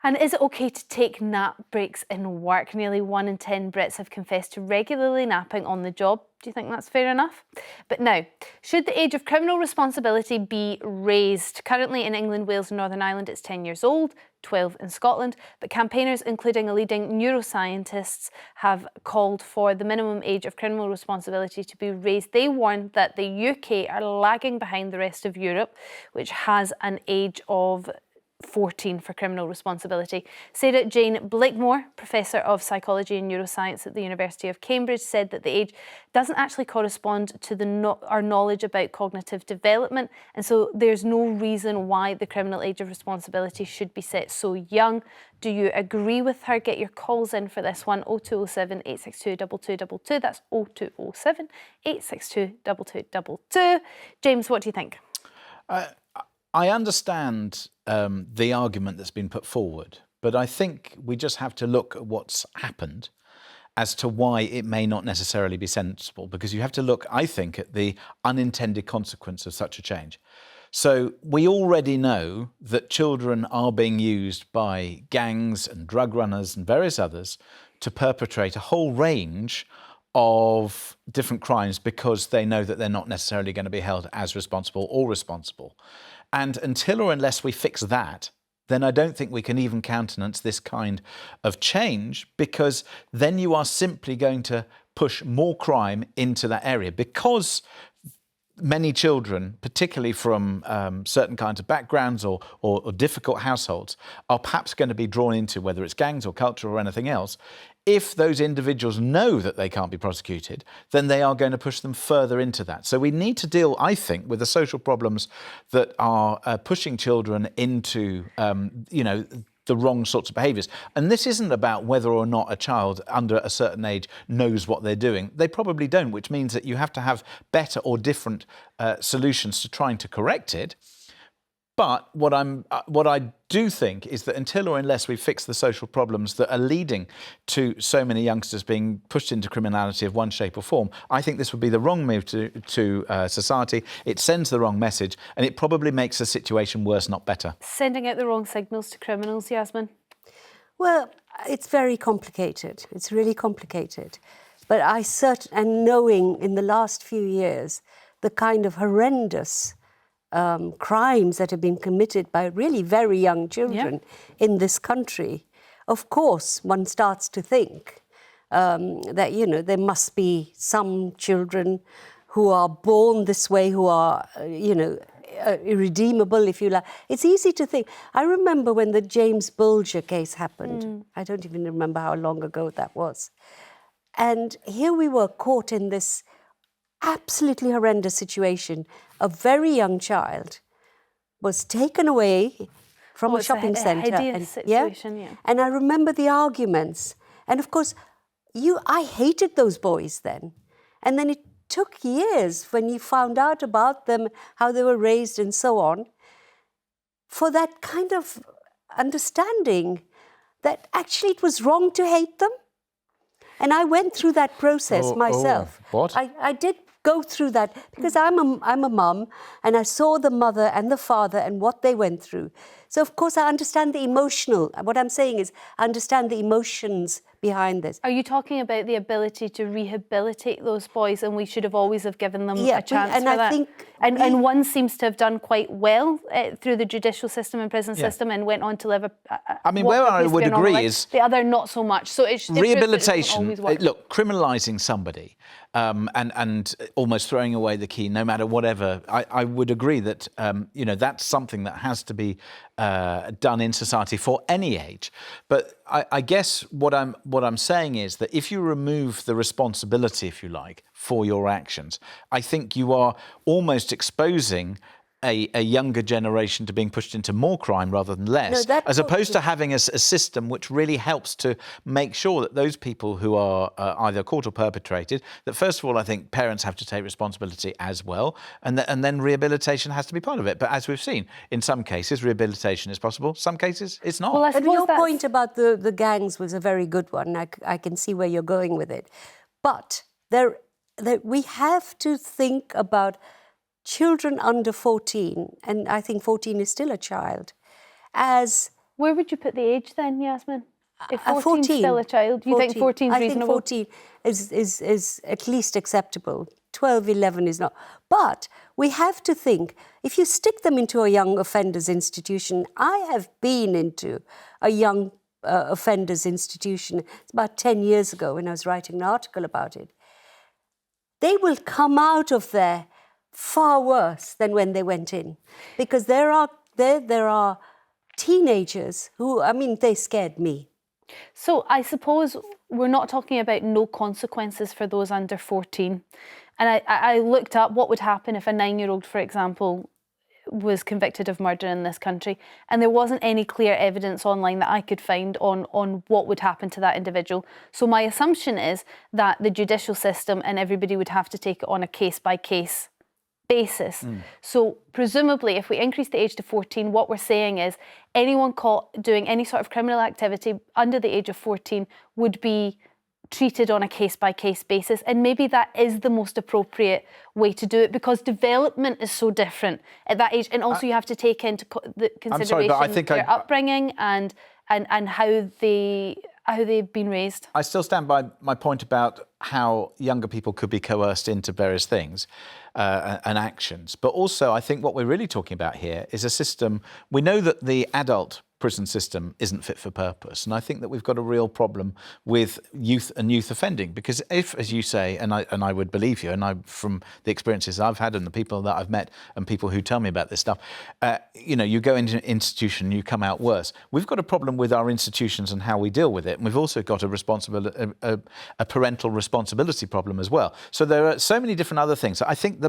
And is it okay to take nap breaks in work? Nearly 1 in 10 Brits have confessed to regularly napping on the job. Do you think that's fair enough? But now, should the age of criminal responsibility be raised? Currently in England, Wales and Northern Ireland it's 10 years old, 12 in Scotland, but campaigners, including a leading neuroscientist, have called for the minimum age of criminal responsibility to be raised. They warn that the UK are lagging behind the rest of Europe, which has an age of 14 for criminal responsibility. Sarah Jane Blakemore, Professor of Psychology and Neuroscience at the University of Cambridge, said that the age doesn't actually correspond to our knowledge about cognitive development, and so there's no reason why the criminal age of responsibility should be set so young. Do you agree with her? Get your calls in for this one, 0207 862 2222. That's 0207 862 2222. James, what do you think? I understand the argument that's been put forward, but I think we just have to look at what's happened as to why it may not necessarily be sensible, because you have to look, I think, at the unintended consequence of such a change. So we already know that children are being used by gangs and drug runners and various others to perpetrate a whole range of different crimes because they know that they're not necessarily going to be held as responsible or responsible. And until or unless we fix that, then I don't think we can even countenance this kind of change, because then you are simply going to push more crime into that area, because many children, particularly from certain kinds of backgrounds or difficult households, are perhaps going to be drawn into, whether it's gangs or culture or anything else. If those individuals know that they can't be prosecuted, then they are going to push them further into that. So we need to deal, I think, with the social problems that are pushing children into, the wrong sorts of behaviours. And this isn't about whether or not a child under a certain age knows what they're doing. They probably don't, which means that you have to have better or different solutions to trying to correct it. But what I do think is that until or unless we fix the social problems that are leading to so many youngsters being pushed into criminality of one shape or form, I think this would be the wrong move to society. It sends the wrong message, and it probably makes the situation worse, not better. Sending out the wrong signals to criminals, Yasmin? Well, it's very complicated. It's really complicated. But and knowing in the last few years the kind of horrendous crimes that have been committed by really very young children in this country, of course, one starts to think that, there must be some children who are born this way, who are, irredeemable, if you like. It's easy to think. I remember when the James Bulger case happened. I don't even remember how long ago that was. And here we were caught in this absolutely horrendous situation. A very young child was taken away from a shopping centre. And I remember the arguments. And of course, I hated those boys then. And then it took years when you found out about them, how they were raised and so on, for that kind of understanding that actually it was wrong to hate them. And I went through that process myself. What? I did go through that because I'm a mum, and I saw the mother and the father and what they went through. So of course I understand the emotional. What I'm saying is I understand the emotions behind this. Are you talking about the ability to rehabilitate those boys, and we should have always have given them a chance for that? And one seems to have done quite well through the judicial system and prison system, and went on to live where I would agree is the other not so much. So it's rehabilitation. Look, criminalising somebody and almost throwing away the key, no matter whatever. I would agree that that's something that has to be done in society for any age. But I guess what I'm saying is that if you remove the responsibility, if you like, for your actions, I think you are almost exposing a younger generation to being pushed into more crime rather than less, as opposed to having a system which really helps to make sure that those people who are either caught or perpetrated, that first of all, I think parents have to take responsibility as well, and then rehabilitation has to be part of it. But as we've seen, in some cases, rehabilitation is possible. Some cases, it's not. Well, and your point about the gangs was a very good one. I can see where you're going with it. But we have to think about children under 14, and I think 14 is still a child, as Where would you put the age then, Yasmin? If 14's 14. still a child, you think 14 is reasonable? I think 14 is at least acceptable. 12, 11 is not. But we have to think, if you stick them into a young offenders institution, I have been into a young offenders institution. It's about 10 years ago when I was writing an article about it. They will come out of there far worse than when they went in, because there are teenagers who, I mean, they scared me. So I suppose we're not talking about no consequences for those under 14. And I looked up what would happen if a 9-year-old, for example, was convicted of murder in this country, and there wasn't any clear evidence online that I could find on what would happen to that individual. So my assumption is that the judicial system and everybody would have to take it on a case-by-case basis. So presumably, if we increase the age to 14, what we're saying is anyone caught doing any sort of criminal activity under the age of 14 would be treated on a case-by-case basis, and maybe that is the most appropriate way to do it, because development is so different at that age, and also you have to take into the consideration their upbringing and how they've been raised. I still stand by my point about how younger people could be coerced into various things and actions. But also, I think what we're really talking about here is a system. We know that the adult prison system isn't fit for purpose, and I think that we've got a real problem with youth and youth offending, because if, as you say, and I would believe you, and I, from the experiences I've had and the people that I've met and people who tell me about this stuff, you go into an institution, you come out worse. We've got a problem with our institutions and how we deal with it, and we've also got a parental responsibility problem as well. So there are so many different other things. I think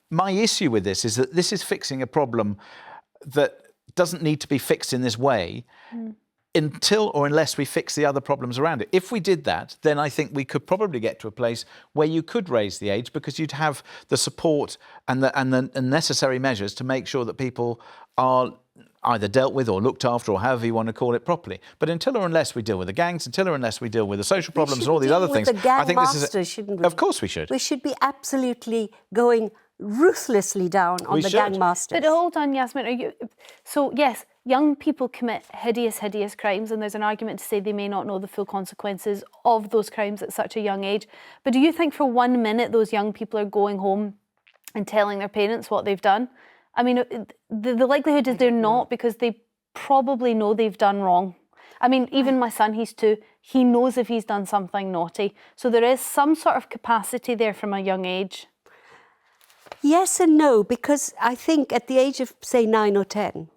my issue with this is that this is fixing a problem that doesn't need to be fixed in this way until or unless we fix the other problems around it. If we did that, then I think we could probably get to a place where you could raise the age, because you'd have the support and the necessary measures to make sure that people are either dealt with or looked after, or however you want to call it, properly. But until or unless we deal with the gangs, until or unless we deal with the social problems and all these other things, I think this is... shouldn't we? Of course we should. We should be absolutely going ruthlessly down on the gang masters. But hold on, Yasmin, so yes, young people commit hideous crimes, and there's an argument to say they may not know the full consequences of those crimes at such a young age. But do you think for 1 minute those young people are going home and telling their parents what they've done? I mean, the likelihood is they're not, because they probably know they've done wrong. I mean, even my son, he's 2, he knows if he's done something naughty. So there is some sort of capacity there from a young age. Yes and no, because I think at the age of, say, 9 or 10,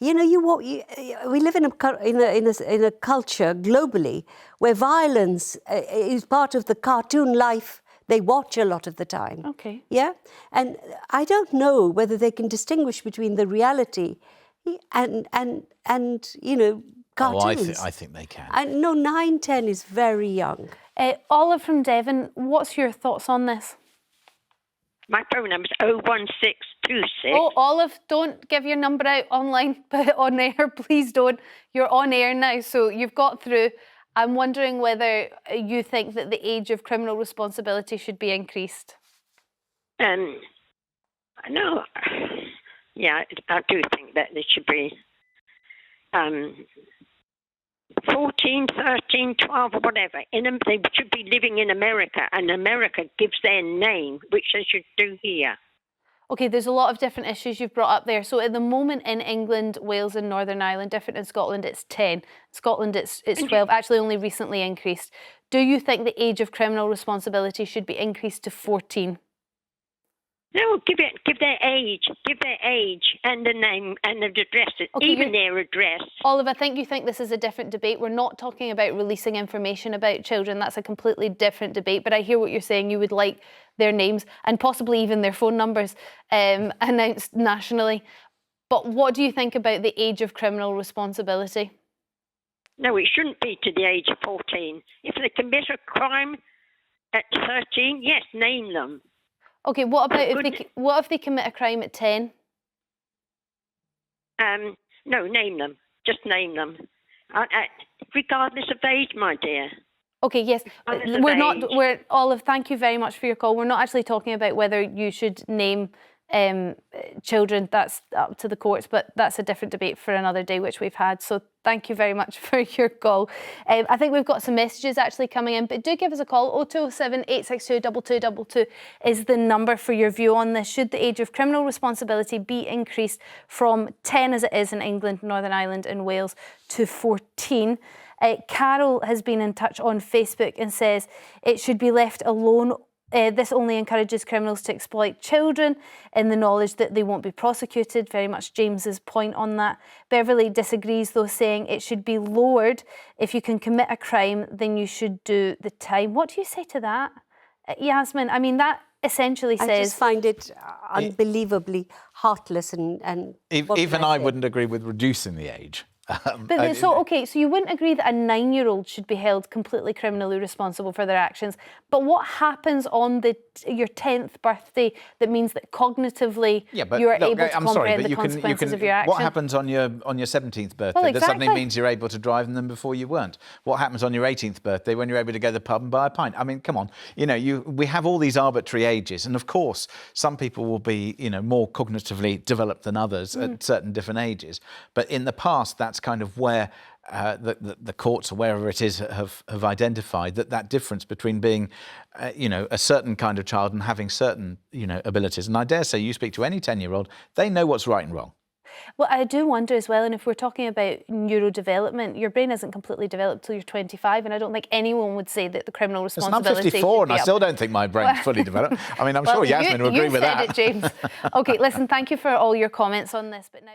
we live in a culture globally where violence is part of the cartoon life they watch a lot of the time. Okay. Yeah? And I don't know whether they can distinguish between the reality and cartoons. I think they can. No, 9, 10 is very young. Olive from Devon, what's your thoughts on this? My phone number is 01626. Oh, Olive, don't give your number out online, but on air, please don't. You're on air now, so you've got through. I'm wondering whether you think that the age of criminal responsibility should be increased. No, yeah, I do think that it should be 14, 13, 12, or whatever. They should be living in America, and America gives their name, which they should do here. Okay, there's a lot of different issues you've brought up there. So at the moment in England, Wales and Northern Ireland, different in Scotland, it's 10. Scotland, it's 12, actually only recently increased. Do you think the age of criminal responsibility should be increased to 14? No, give their age and the name and the address, okay, even their address. Olive, I think you think this is a different debate. We're not talking about releasing information about children. That's a completely different debate. But I hear what you're saying. You would like their names and possibly even their phone numbers announced nationally. But what do you think about the age of criminal responsibility? No, it shouldn't be to the age of 14. If they commit a crime at 13, yes, name them. Okay, what if they commit a crime at 10? No, name them. Just name them. Regardless of age, my dear. Okay, yes. Olive, thank you very much for your call. We're not actually talking about whether you should name children, that's up to the courts, but that's a different debate for another day, which we've had. So thank you very much for your call. I think we've got some messages actually coming in, but do give us a call. 0207 862 2222 is the number for your view on this. Should the age of criminal responsibility be increased from 10 as it is in England, Northern Ireland and Wales to 14? Carol has been in touch on Facebook and says it should be left alone. This only encourages criminals to exploit children in the knowledge that they won't be prosecuted. Very much James's point on that. Beverly disagrees, though, saying it should be lowered. If you can commit a crime, then you should do the time. What do you say to that, Yasmin? I mean, that essentially says... I just find it unbelievably heartless and even I wouldn't agree with reducing the age. So you wouldn't agree that a 9-year-old should be held completely criminally responsible for their actions, but what happens on your 10th birthday that means that cognitively you're able to comprehend the consequences of your actions? What happens on your 17th birthday Well, that suddenly means you're able to drive in them before you weren't? What happens on your 18th birthday when you're able to go to the pub and buy a pint? I mean, come on, we have all these arbitrary ages, and of course some people will be more cognitively developed than others at certain different ages, but in the past that's kind of where the courts or wherever it is have identified that difference between being a certain kind of child and having certain abilities. And I dare say you speak to any 10-year-old, they know what's right and wrong. Well, I do wonder as well, and if we're talking about neurodevelopment, your brain isn't completely developed till you're 25, and I don't think anyone would say that the criminal responsibility I'm 54 and I still don't think my brain's fully developed. I mean, I'm sure Yasmin will agree with that. You said it, James. OK, listen, thank you for all your comments on this, but now...